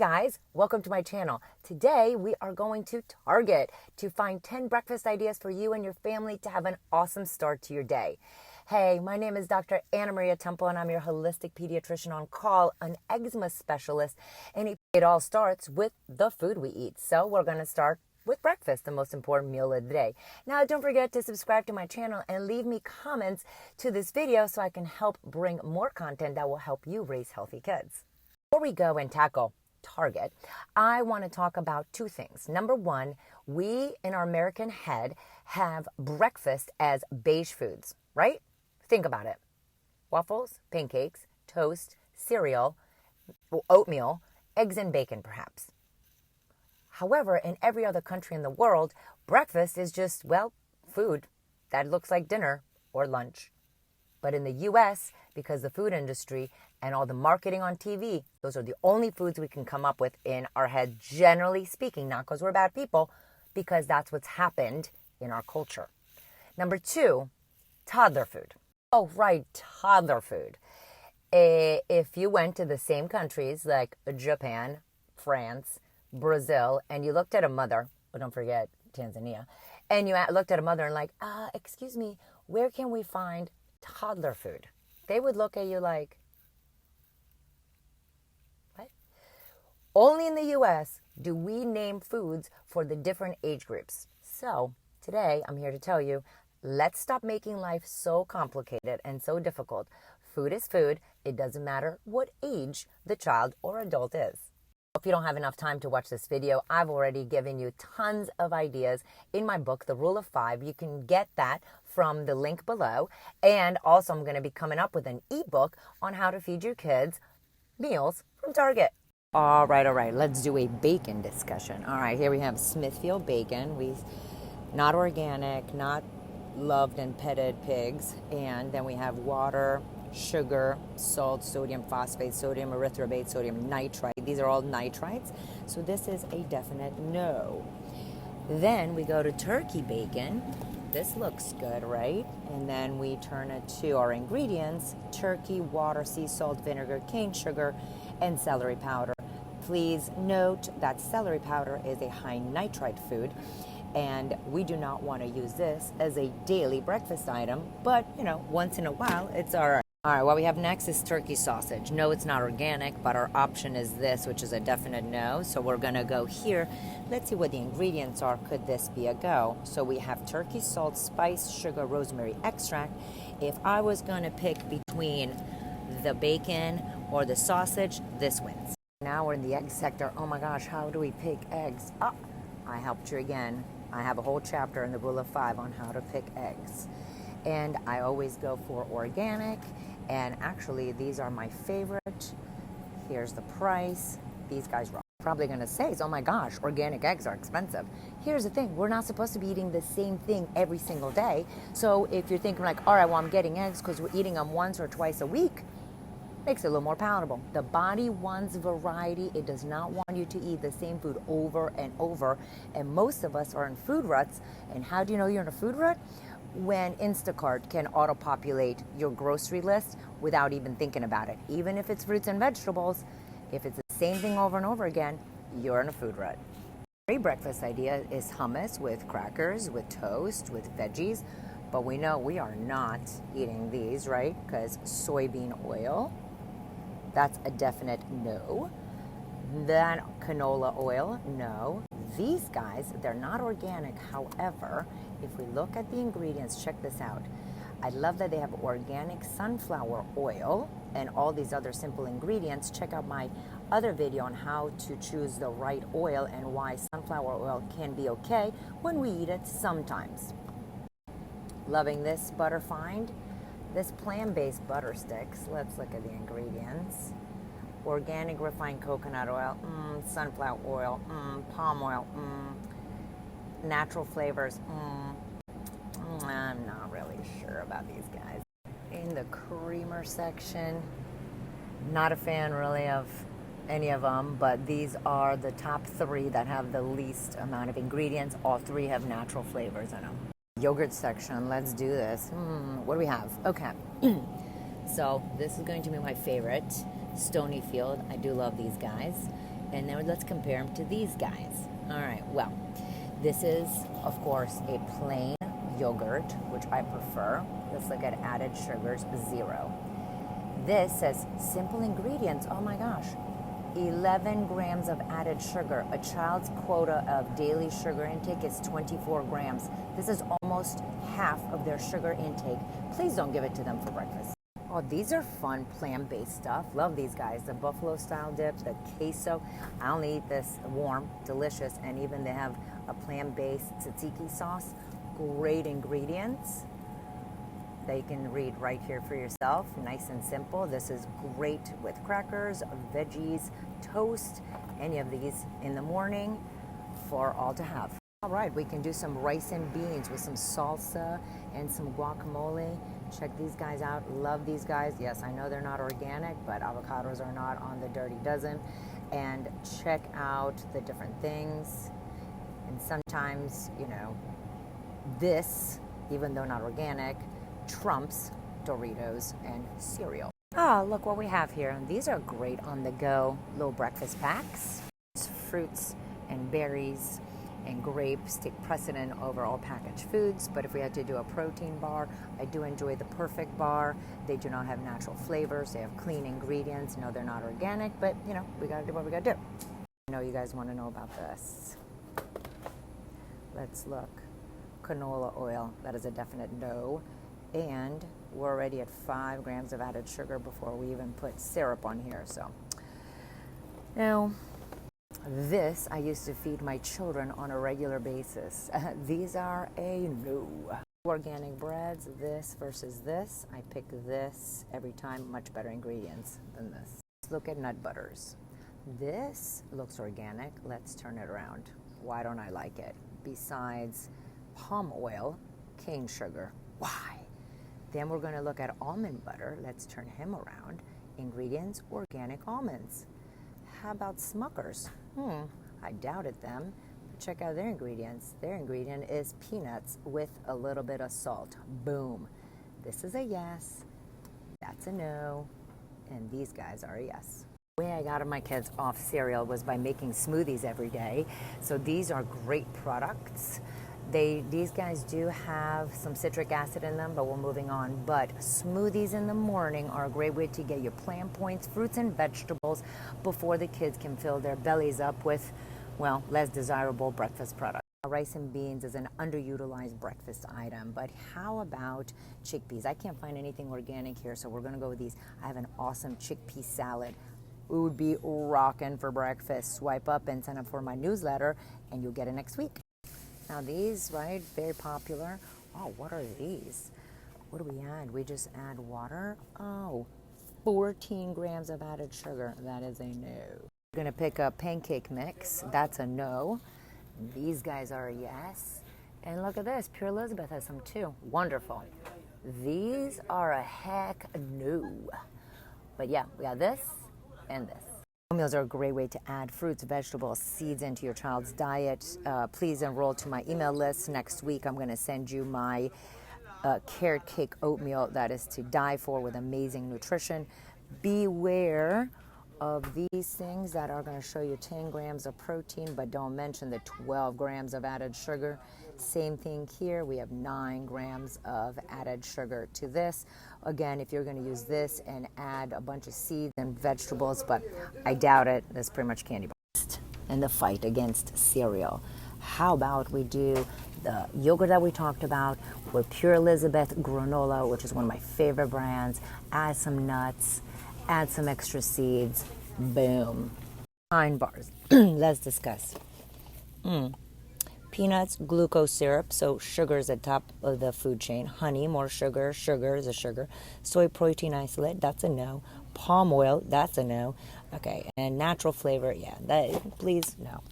Hey guys, welcome to my channel. Today we are going to Target to find 10 breakfast ideas for you and your family to have an awesome start to your day. Hey, my name is Dr. Anna Maria Temple and I'm your holistic pediatrician on call, an eczema specialist, and it all starts with the food we eat. So we're going to start with breakfast, the most important meal of the day. Now, don't forget to subscribe to my channel and leave me comments to this video so I can help bring more content that will help you raise healthy kids. Before we go and tackle Target, I want to talk about two things. Number one, we in our American head have breakfast as beige foods, right? Think about it. Waffles, pancakes, toast, cereal, oatmeal, eggs and bacon perhaps. However, in every other country in the world, breakfast is just, well, food that looks like dinner or lunch. But in the U.S., because the food industry and all the marketing on TV, those are the only foods we can come up with in our head, generally speaking, not because we're bad people, because that's what's happened in our culture. Number two, toddler food. Oh, right, toddler food. If you went to the same countries like Japan, France, Brazil, and you looked at a mother, but don't forget Tanzania, and you looked at a mother and like, excuse me, where can we find toddler food? They would look at you like, what? Only in the U.S. do we name foods for the different age groups. So today I'm here to tell you, let's stop making life so complicated and so difficult. Food is food. It doesn't matter what age the child or adult is. If you don't have enough time to watch this video, I've already given you tons of ideas in my book, The Rule of Five. You can get that from the link below. And also I'm going to be coming up with an ebook on how to feed your kids meals from Target. All right. Let's do a bacon discussion. All right, here we have Smithfield bacon. Not organic, not loved and petted pigs. And then we have water, sugar, salt, sodium phosphate, sodium erythrobate, sodium nitrite. These are all nitrites. So this is a definite no. Then we go to turkey bacon. This looks good, right? And then we turn it to our ingredients: turkey, water, sea salt, vinegar, cane sugar, and celery powder. Please note that celery powder is a high nitrite food, and we do not want to use this as a daily breakfast item, but, once in a while, it's all right. All right, what we have next is turkey sausage. No, it's not organic, but our option is this, which is a definite no. So we're going to go here. Let's see what the ingredients are. Could this be a go? So we have turkey, salt, spice, sugar, rosemary extract. If I was going to pick between the bacon or the sausage, this wins. Now we're in the egg sector. Oh my gosh, how do we pick eggs? Oh, I helped you again. I have a whole chapter in the Rule of Five on how to pick eggs. And I always go for organic. And actually, these are my favorite. Here's the price. These guys are probably going to say, oh my gosh, organic eggs are expensive. Here's the thing. We're not supposed to be eating the same thing every single day. So if you're thinking like, all right, well, I'm getting eggs because we're eating them once or twice a week, makes it a little more palatable. The body wants variety. It does not want you to eat the same food over and over. And most of us are in food ruts. And how do you know you're in a food rut? When Instacart can auto-populate your grocery list without even thinking about it. Even if it's fruits and vegetables, if it's the same thing over and over again, you're in a food rut. A breakfast idea is hummus with crackers, with toast, with veggies. But we know we are not eating these, right? Because soybean oil, that's a definite no. Then canola oil, no. These guys, they're not organic. However, if we look at the ingredients, check this out. I love that they have organic sunflower oil and all these other simple ingredients. Check out my other video on how to choose the right oil and why sunflower oil can be okay when we eat it sometimes. Loving this butter find. This plant-based butter sticks. Let's look at the ingredients. Organic refined coconut oil, sunflower oil, palm oil, natural flavors. I'm not really sure about these guys. In the creamer section, not a fan really of any of them, but these are the top three that have the least amount of ingredients. All three have natural flavors in them. Yogurt section, let's do this. What do we have? Okay. So this is going to be my favorite, Stonyfield. I do love these guys. And then let's compare them to these guys. All right, well, this is, of course, a plain yogurt, which I prefer. Let's look at added sugars, 0. This says simple ingredients. Oh my gosh, 11 grams of added sugar. A child's quota of daily sugar intake is 24 grams. This is almost half of their sugar intake. Please don't give it to them for breakfast. Oh, these are fun plant-based stuff. Love these guys. The buffalo style dip, the queso. I only eat this warm, delicious, and even they have a plant-based tzatziki sauce. Great ingredients that you can read right here for yourself. Nice and simple. This is great with crackers, veggies, toast, any of these in the morning for all to have. All right, we can do some rice and beans with some salsa and some guacamole. Check these guys out. Love these guys. Yes, I know they're not organic, but avocados are not on the dirty dozen. And check out the different things. And sometimes, you know, this, even though not organic, trumps Doritos and cereal. Ah, look what we have here. These are great on the go little breakfast packs. Fruits and berries and grapes take precedent over all packaged foods, but if we had to do a protein bar, I do enjoy the Perfect Bar. They do not have natural flavors. They have clean ingredients. No, they're not organic, but you know, we gotta do what we gotta do. I know you guys want to know about this. Let's look. Canola oil, that is a definite no. And we're already at 5 grams of added sugar before we even put syrup on here. So now, this I used to feed my children on a regular basis. These are a no. Organic breads, this versus this. I pick this every time. Much better ingredients than this. Let's look at nut butters. This looks organic. Let's turn it around. Why don't I like it? Besides palm oil, cane sugar. Why? Then we're going to look at almond butter. Let's turn him around. Ingredients, organic almonds. How about Smuckers? I doubted them. Check out their ingredients. Their ingredient is peanuts with a little bit of salt. Boom. This is a yes. That's a no. And these guys are a yes. The way I got my kids off cereal was by making smoothies every day. So these are great products. These guys do have some citric acid in them, but we're moving on. But smoothies in the morning are a great way to get your plant points, fruits and vegetables before the kids can fill their bellies up with, well, less desirable breakfast products. Rice and beans is an underutilized breakfast item, but how about chickpeas? I can't find anything organic here, so we're going to go with these. I have an awesome chickpea salad. It would be rocking for breakfast. Swipe up and sign up for my newsletter, and you'll get it next week. Now these, right, very popular. Oh, what are these? What do we add? We just add water. Oh, 14 grams of added sugar. That is a no. We're gonna pick up pancake mix. That's a no. These guys are a yes. And look at this, Pure Elizabeth has some too. Wonderful. These are a heck no. But yeah, we got this and this. Oatmeals are a great way to add fruits, vegetables, seeds into your child's diet. Please enroll to my email list. Next week, I'm going to send you my carrot cake oatmeal that is to die for with amazing nutrition. Beware of these things that are going to show you 10 grams of protein, but don't mention the 12 grams of added sugar. Same thing here. We have 9 grams of added sugar to this. Again, if you're going to use this and add a bunch of seeds and vegetables, but I doubt it. That's pretty much candy bars. And the fight against cereal. How about we do the yogurt that we talked about with Pure Elizabeth granola, which is one of my favorite brands. Add some nuts, add some extra seeds. Boom. Pine bars. Let's discuss. Peanuts, glucose syrup, so sugar is at top of the food chain. Honey, more sugar. Sugar is a sugar. Soy protein isolate, that's a no. Palm oil, that's a no. Okay, and natural flavor, yeah, please, no.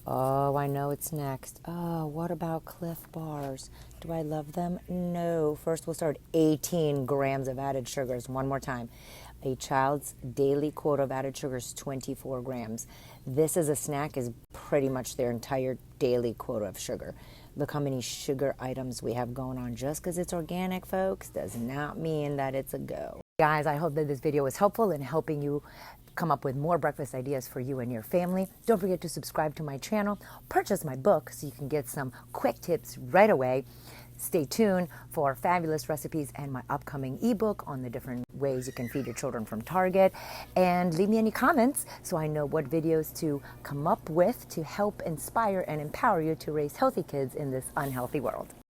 Oh, I know it's next. Oh, what about Cliff Bars? Do I love them? No. First, we'll start 18 grams of added sugars. One more time. A child's daily quota of added sugar is 24 grams. This as a snack is pretty much their entire daily quota of sugar. Look how many sugar items we have going on. Just because it's organic, folks, does not mean that it's a go. Guys, I hope that this video was helpful in helping you come up with more breakfast ideas for you and your family. Don't forget to subscribe to my channel, purchase my book so you can get some quick tips right away. Stay tuned for fabulous recipes and my upcoming ebook on the different ways you can feed your children from Target. And leave me any comments so I know what videos to come up with to help inspire and empower you to raise healthy kids in this unhealthy world.